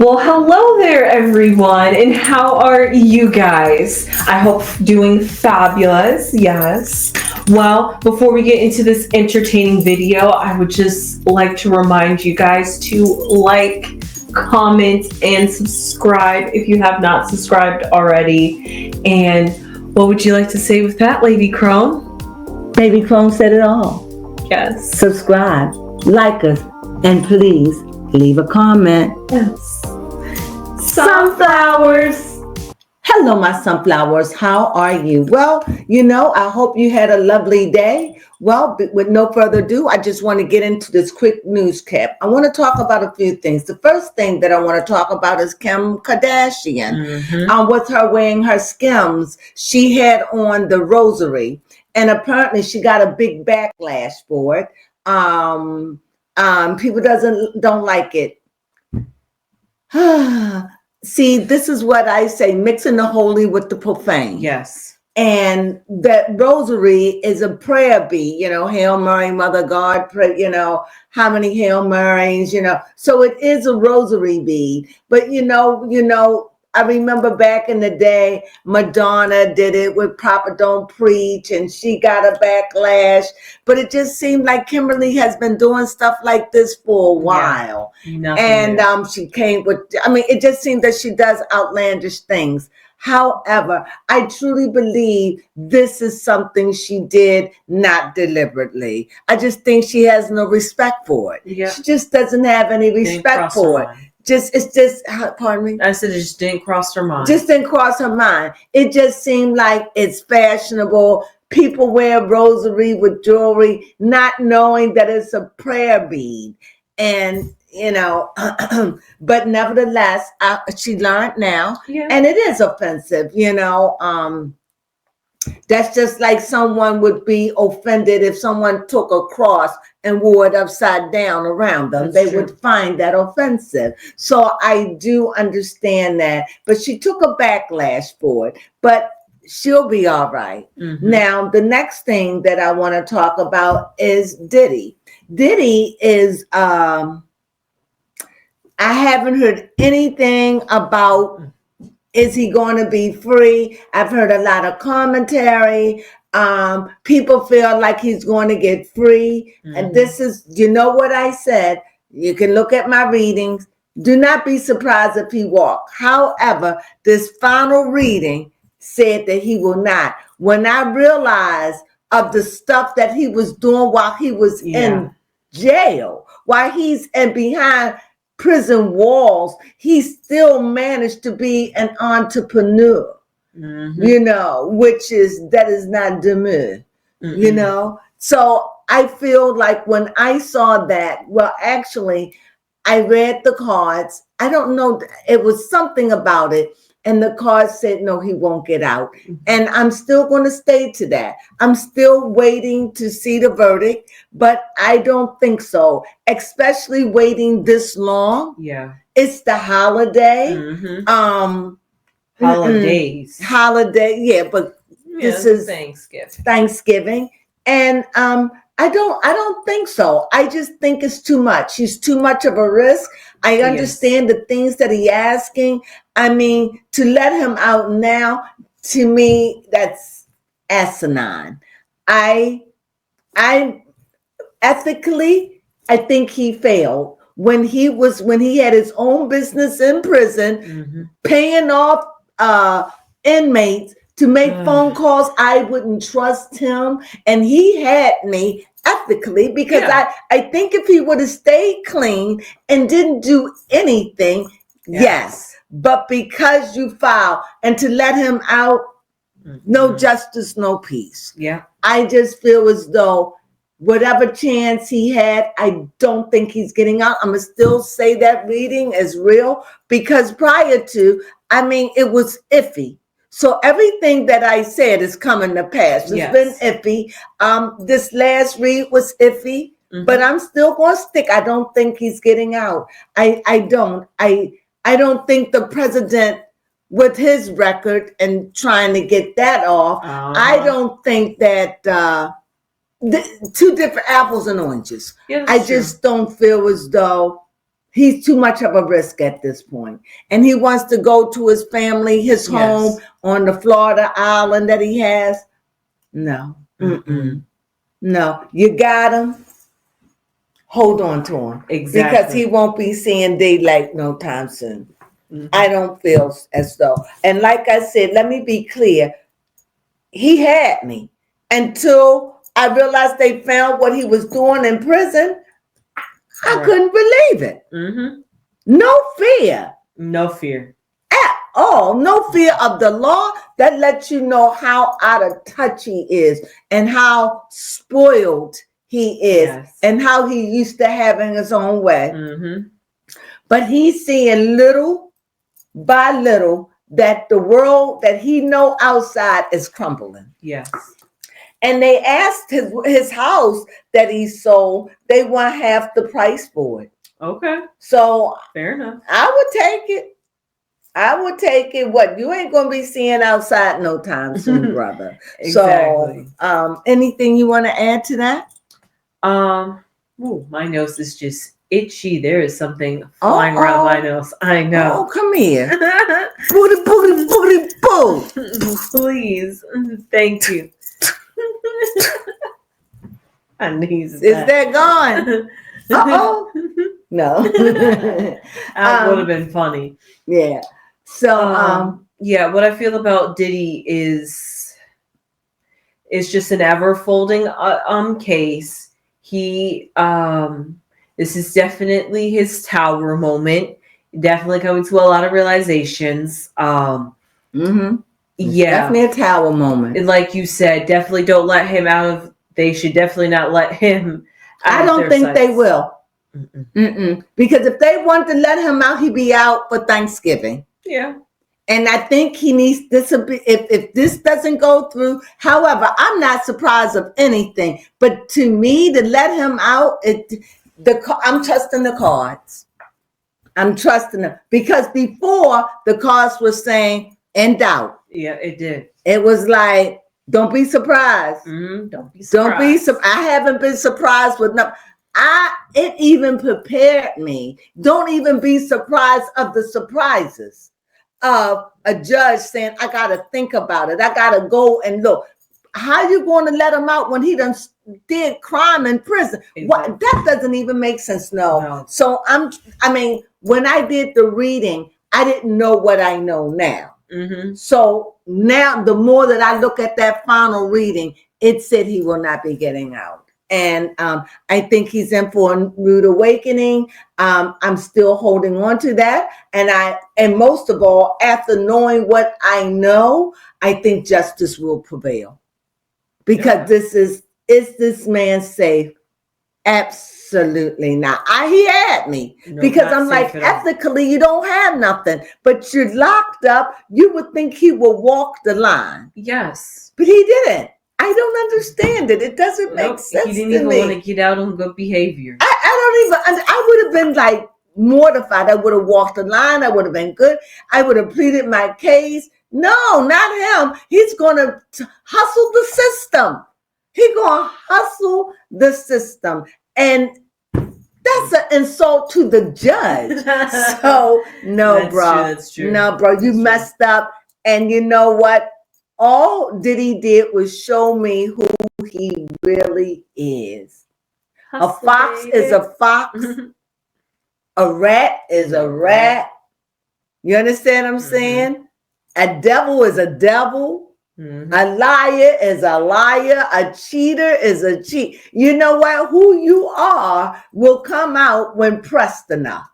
Well, hello there, everyone, and how are you guys? I hope doing fabulous, yes. Well, before we get into this entertaining video, I would just like to remind you guys to like, comment, and subscribe if you have not subscribed already. And what would you like to say with that, Lady Crone? Baby Crone said it all. Yes. Subscribe, like us, and please leave a comment. Yes. Sunflowers. Hello, my sunflowers. How are you? Well, I hope you had a lovely day. Well, with no further ado, I just want to get into this quick news cap. I want to talk about a few things. The first thing that I want to talk about is Kim Kardashian. With her wearing her Skims, she had on the rosary, and apparently she got a big backlash for it. People don't like it. See, this is what I say, mixing the holy with the profane. Yes. And that rosary is a prayer bead, Hail Mary, Mother God, pray, how many Hail Marys, So it is a rosary bead. But, I remember back in the day, Madonna did it with Papa Don't Preach, and she got a backlash. But it just seemed like Kimberly has been doing stuff like this for a while. Yeah, and she came with, it just seems that she does outlandish things. However, I truly believe this is something she did not deliberately. I just think she has no respect for it. Yeah. She just doesn't have any respect for it. Pardon me? I said it just didn't cross her mind. Just didn't cross her mind. It just seemed like it's fashionable. People wear rosary with jewelry, not knowing that it's a prayer bead. And, but nevertheless, she learned now. Yeah. And it is offensive, That's just like someone would be offended if someone took a cross and wore it upside down around them. They would find that offensive. So I do understand that. But she took a backlash for it. But she'll be all right. Now, the next thing that I want to talk about is Diddy. Diddy is, I haven't heard anything about, is he going to be free? I've heard a lot of commentary. People feel like he's going to get free. And this is, what I said? You can look at my readings. Do not be surprised if he walks. However, this final reading said that he will not. When I realized of the stuff that he was doing while he was in jail, while he's behind prison walls, he still managed to be an entrepreneur, that is not demure, So I feel like when I saw that, well, actually, I read the cards. I don't know, it was something about it. And the card said, no, he won't get out. And I'm still going to stay to that. I'm still waiting to see the verdict, but I don't think so, especially waiting this long. Yeah. It's the holiday. Holidays. Holiday, yeah, but this is Thanksgiving. And I don't think so. I just think it's too much. He's too much of a risk. I understand the things that he's asking. To let him out now, to me, that's asinine. I ethically, I think he failed when he had his own business in prison, paying off inmates to make phone calls. I wouldn't trust him, and he had me ethically, because I think if he would have stayed clean and didn't do anything, yes. But because you filed, and to let him out, no justice, no peace. Yeah. I just feel as though whatever chance he had, I don't think he's getting out. I'm going to still say that reading is real, because prior to, it was iffy. So everything that I said is coming to pass. It's been iffy. This last read was iffy, but I'm still going to stick. I don't think he's getting out. I don't think the president, with his record and trying to get that off, I don't think that two different apples and oranges. Yeah, I just don't feel as though He's too much of a risk at this point. And he wants to go to his family, his home on the Florida island that he has. No. No. You got him. Hold on to him. Exactly. Because he won't be seeing daylight no time soon. I don't feel as though. And like I said, let me be clear. He had me until I realized they found what he was doing in prison. I couldn't believe it. No fear. No fear. At all. No fear of the law. That lets you know how out of touch he is and how spoiled he is and how he used to having his own way. But he's seeing little by little that the world that he know outside is crumbling. Yes. And they asked his house that he sold, they want half the price for it. Okay. So fair enough. I would take it. I would take it. What you ain't gonna be seeing outside no time soon, brother. Exactly. So anything you want to add to that? Ooh, my nose is just itchy. There is something flying around my nose. I know. Oh, come here. Booty, booty, booty, boo. Please. Thank you. Is that gone? Uh-oh. No. That would have been funny. Yeah. So yeah, what I feel about Diddy is just an ever folding case. He this is definitely his tower moment. Definitely coming to a lot of realizations. Yeah, definitely a tower moment. And like you said, definitely don't let him out of. They should definitely not let him. I don't think they will. Because if they want to let him out, he'd be out for Thanksgiving. Yeah. And I think he needs this. If this doesn't go through, however, I'm not surprised of anything. But to me, to let him out, I'm trusting the cards. I'm trusting them because before the cards were saying in doubt. Yeah, it did. It was like, don't be surprised. Don't be surprised. I haven't been surprised with nothing. It even prepared me. Don't even be surprised of the surprises of a judge saying, I got to think about it. I got to go and look. How you going to let him out when he done did crime in prison? Exactly. What? That doesn't even make sense. No. So when I did the reading, I didn't know what I know now. So now the more that I look at that final reading, it said he will not be getting out. And I think he's in for a rude awakening. I'm still holding on to that. And most of all, after knowing what I know, I think justice will prevail. Because is this man safe? Absolutely not. He had me because I'm like, ethically, you don't have nothing, but you're locked up. You would think he will walk the line. Yes. But he didn't. I don't understand it. It doesn't make sense. He didn't even want to get out on good behavior. I would have been like mortified. I would have walked the line. I would have been good. I would have pleaded my case. No, not him. He's going to hustle the system. He's going to hustle the system. And that's an insult to the judge. So, no, bro. That's true. No, bro. You messed up. And you know what? All Diddy did was show me who he really is. A fox is a fox. A rat is a rat. You understand what I'm saying? A devil is a devil. A liar is a liar. A cheater is a cheat. You know what? Who you are will come out when pressed enough.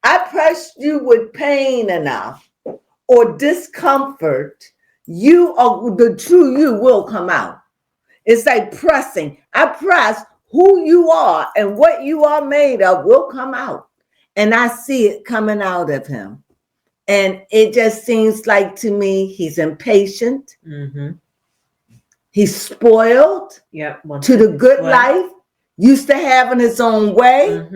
I pressed you with pain enough or discomfort. You are the true you will come out. It's like pressing. I press who you are and what you are made of will come out. And I see it coming out of him. And it just seems like to me, he's impatient. He's spoiled to the good life, used to having his own way.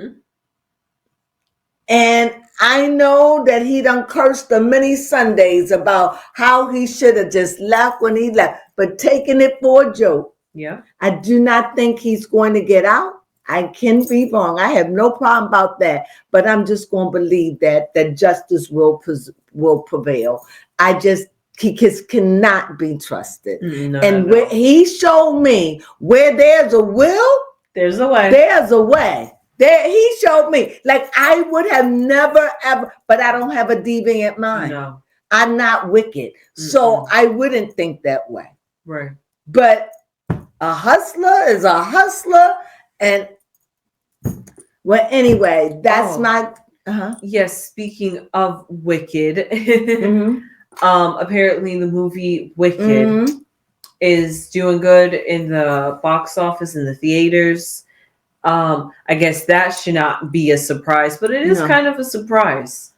And I know that he done cursed the many Sundays about how he should have just left when he left, but taking it for a joke. I do not think he's going to get out. I can be wrong. I have no problem about that. But I'm just going to believe that justice will prevail. He just cannot be trusted. No, and no. he showed me where there's a will, there's a way. There's a way. There, he showed me. Like I would have never ever, but I don't have a deviant mind. No. I'm not wicked, so I wouldn't think that way. Right. But a hustler is a hustler, and well, anyway, that's my. Yes. Speaking of wicked, Mm-hmm. Apparently the movie Wicked is doing good in the box office in the theaters. I guess that should not be a surprise, but it is kind of a surprise.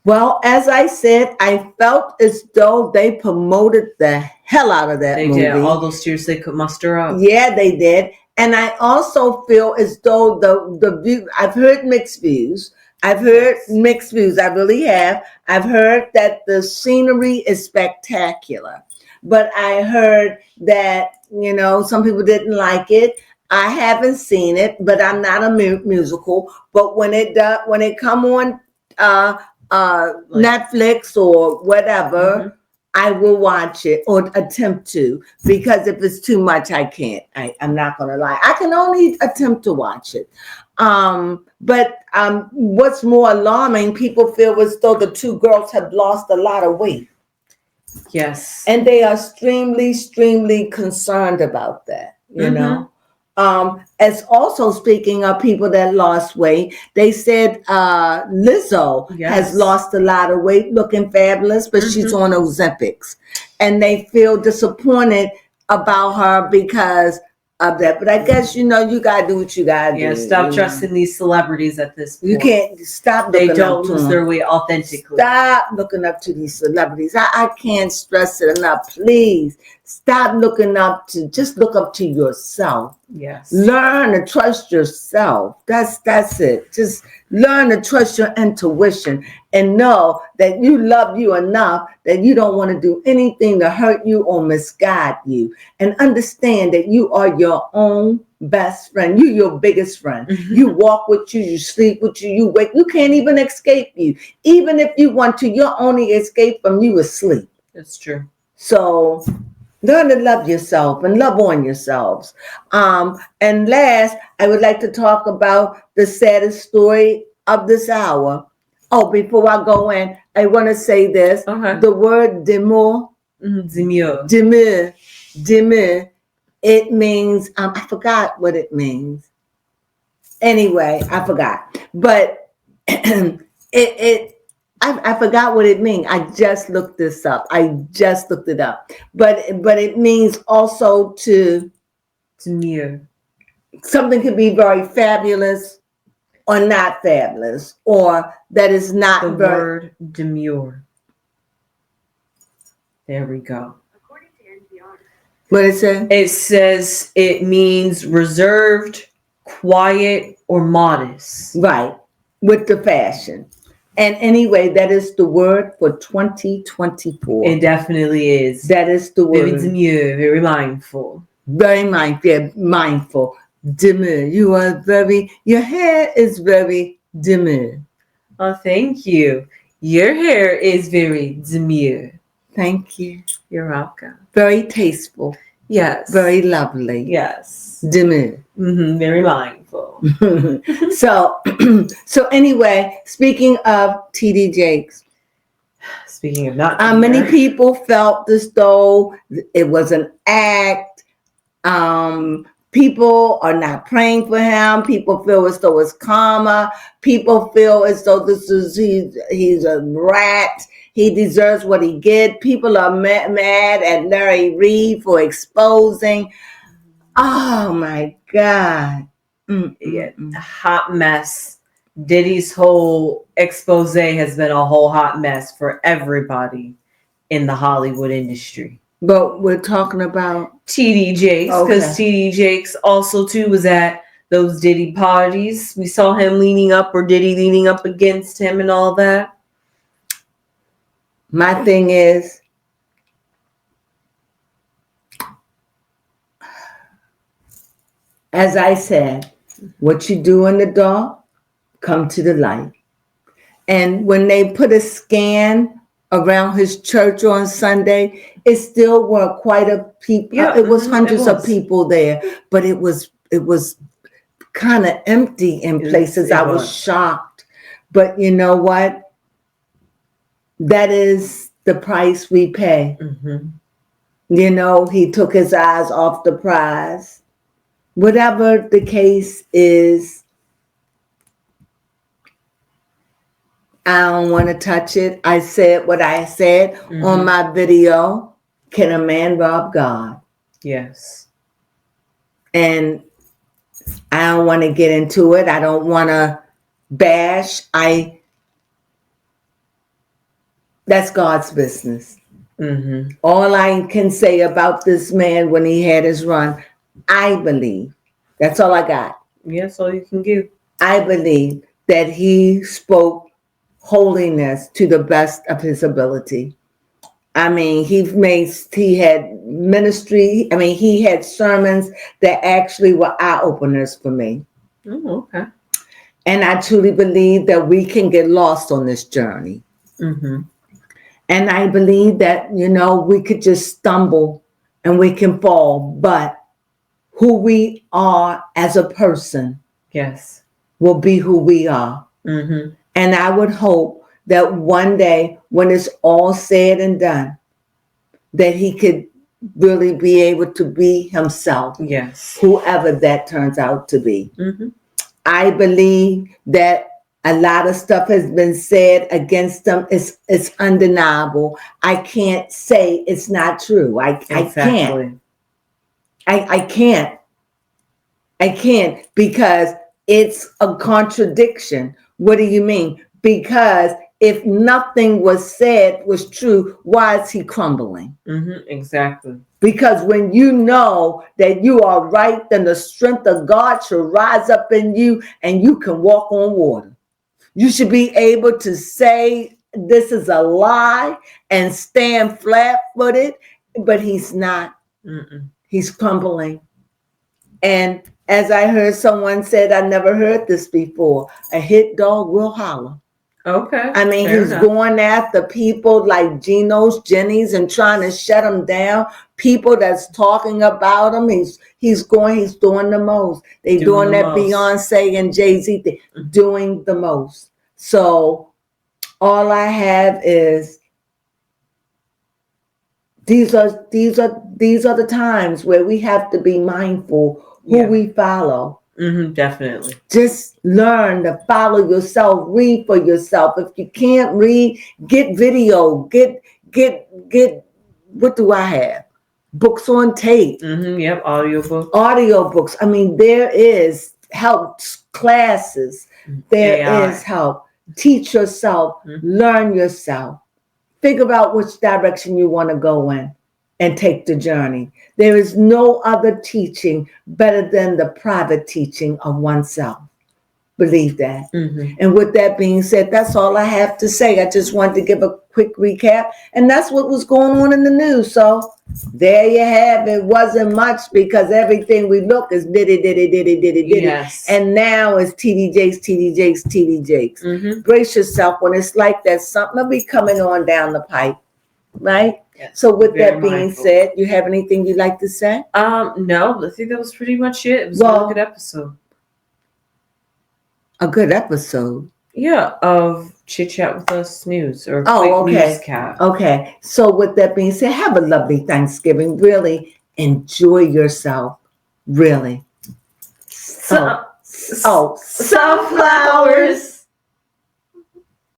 Well, as I said, I felt as though they promoted the hell out of that movie. They did all those tears they could muster up. Yeah, they did. And I also feel as though the view, I've heard mixed views. I've heard mixed views. I really have. I've heard that the scenery is spectacular. But I heard that, some people didn't like it. I haven't seen it, but I'm not a musical. But when it come on Netflix or whatever, I will watch it or attempt to, because if it's too much, I can't. I'm not going to lie. I can only attempt to watch it. But what's more alarming, people feel as though the two girls have lost a lot of weight. Yes. And they are extremely concerned about that, you know. As also speaking of people that lost weight, they said Lizzo has lost a lot of weight, looking fabulous, but she's on Ozempics. And they feel disappointed about her because of that. But I guess, you got to do what you got to do. Yeah, stop trusting these celebrities at this point. You can't stop looking up to them. They don't lose their way authentically. Stop looking up to these celebrities. I can't stress it enough. Please stop just look up to yourself. Yes. Learn to trust yourself. That's it. Just learn to trust your intuition and know that you love you enough that you don't want to do anything to hurt you or misguide you. And understand that you are your own best friend. You're your biggest friend. You walk with you, you sleep with you, you wake. You can't even escape you. Even if you want to, your only escape from you is sleep. That's true. So learn to love yourself and love on yourselves. And last, I would like to talk about the saddest story of this hour. Oh, before I go in, I want to say this. The word demur, it means, I forgot what it means. Anyway, I forgot. But I forgot what it means. I just looked this up. But it means also to demure. Something could be very fabulous or not fabulous, or that is not the word demure. There we go. According to NPR. What it say? It says it means reserved, quiet, or modest. Right. With the fashion. And anyway, that is the word for 2024. It definitely is. That is the word. Very demure, very mindful. Very mindful. Demure. Your hair is very demure. Oh, thank you. Your hair is very demure. Thank you. You're welcome. Very tasteful. Yes. Very lovely. Yes. Demure. Very mindful. So anyway, speaking of TD Jakes. Speaking of not many people felt as though it was an act. People are not praying for him. People feel as though it's karma. People feel as though he's a rat. He deserves what he gets. People are mad at Larry Reid for exposing. Oh my God. Yeah, hot mess. Diddy's whole expose has been a whole hot mess for everybody in the Hollywood industry. But we're talking about TD Jakes, because TD Jakes also too was at those Diddy parties. We saw him leaning up, or Diddy leaning up against him and all that. My thing is, as I said, What you do in the dark, come to the light. And when they put a scan around his church on Sunday, it still were quite a people. Yeah, it was hundreds it was. of people there, but it was kind of empty in places. I was shocked. But you know what? That is the price we pay. Mm-hmm. You know, he took his eyes off the prize. Whatever the case is, I don't want to touch it. I said what I said on my video. Can a man rob God? Yes. And I don't want to get into it. I don't want to bash. That's God's business. Mm-hmm. All I can say about this man when he had his run, I believe, that's all I got. Yeah, that's all you can give. I believe that he spoke holiness to the best of his ability. I mean, he had ministry. I mean, he had sermons that actually were eye openers for me. Oh, okay. And I truly believe that we can get lost on this journey. Mm-hmm. And I believe that, you know, we could just stumble and we can fall. But who we are as a person, yes, will be who we are. Mm-hmm. And I would hope that one day when it's all said and done, that he could really be able to be himself. Yes. Whoever that turns out to be. Mm-hmm. I believe that a lot of stuff has been said against them. It's undeniable. I can't say it's not true. I can't. I can't because it's a contradiction. What do you mean? Because if nothing was said was true, why is he crumbling? Mm-hmm. Exactly. Because when you know that you are right, then the strength of God shall rise up in you and you can walk on water. You should be able to say this is a lie and stand flat-footed, but he's not. Mm-mm. He's crumbling. And as I heard someone said, I never heard this before, a hit dog will holler. Okay. I mean, he's going after people like Geno's, Jenny's, and trying to shut them down. People that's talking about him, he's doing the most. They doing that most. Beyonce and Jay-Z thing, doing the most. So all I have is these are the times where we have to be mindful who we follow. Mm-hmm, definitely. Just learn to follow yourself, read for yourself. If you can't read, get video, get what do I have? Books on tape. Mm-hmm, yep, audiobooks. I mean, there is help classes. There AI. is help. Teach yourself, learn yourself. Figure out which direction you want to go in and take the journey. There is no other teaching better than the private teaching of oneself. Believe that. Mm-hmm. And with that being said, that's all I have to say. I just wanted to give a quick recap. And that's what was going on in the news. So there you have it. Wasn't much because everything we look is diddy. Yes. And now it's TD Jakes. Mm-hmm. Brace yourself when it's like that. Something will be coming on down the pipe. Right? Yes. So with that being said, you have anything you'd like to say? No, I think that was pretty much it. It was a really good episode. A good episode. Yeah, of Chit Chat with Us News or Newscast. Okay. So with that being said, have a lovely Thanksgiving. Really enjoy yourself. Really. Sunflowers.